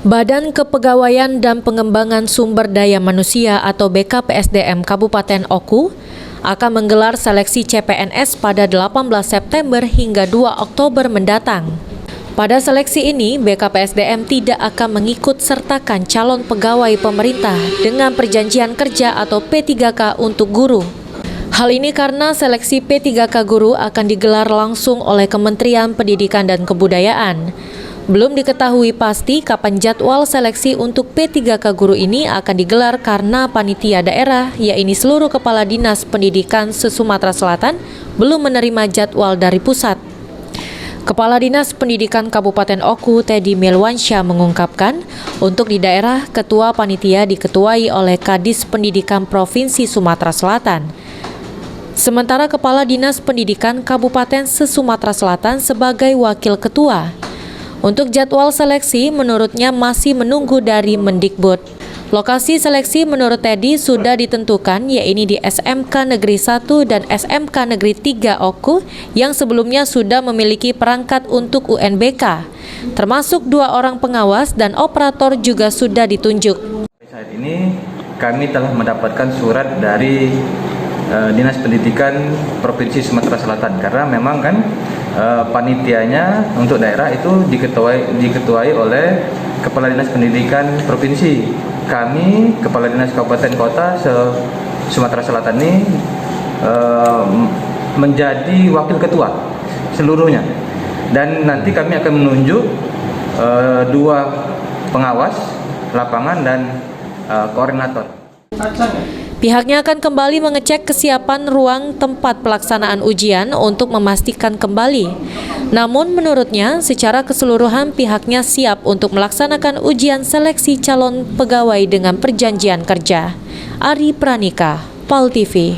Badan Kepegawaian dan Pengembangan Sumber Daya Manusia atau BKPSDM Kabupaten Oku akan menggelar seleksi CPNS pada 18 September hingga 2 Oktober mendatang. Pada seleksi ini, BKPSDM tidak akan mengikut sertakan calon pegawai pemerintah dengan perjanjian kerja atau P3K untuk guru. Hal ini karena seleksi P3K guru akan digelar langsung oleh Kementerian Pendidikan dan Kebudayaan. Belum diketahui pasti kapan jadwal seleksi untuk P3K guru ini akan digelar karena panitia daerah, yaitu seluruh kepala dinas pendidikan se-Sumatera Selatan, belum menerima jadwal dari pusat. Kepala Dinas Pendidikan Kabupaten Oku, Teddy Melwansyah mengungkapkan, untuk di daerah, ketua panitia diketuai oleh Kadis Pendidikan Provinsi Sumatera Selatan. Sementara Kepala Dinas Pendidikan Kabupaten se-Sumatera Selatan sebagai wakil ketua. Untuk jadwal seleksi, menurutnya masih menunggu dari Mendikbud. Lokasi seleksi menurut Teddy sudah ditentukan, yaitu di SMK Negeri 1 dan SMK Negeri 3 Oku yang sebelumnya sudah memiliki perangkat untuk UNBK, termasuk 2 orang pengawas dan operator juga sudah ditunjuk. Saat ini kami telah mendapatkan surat dari Dinas Pendidikan Provinsi Sumatera Selatan karena memang kan panitianya untuk daerah itu diketuai oleh Kepala Dinas Pendidikan Provinsi. Kami Kepala Dinas Kabupaten Kota Sumatera Selatan ini menjadi wakil ketua seluruhnya, dan nanti kami akan menunjuk 2 pengawas lapangan dan koordinator. Pihaknya akan kembali mengecek kesiapan ruang tempat pelaksanaan ujian untuk memastikan kembali. Namun menurutnya, secara keseluruhan pihaknya siap untuk melaksanakan ujian seleksi calon pegawai dengan perjanjian kerja. Ari Pranika, PAL TV.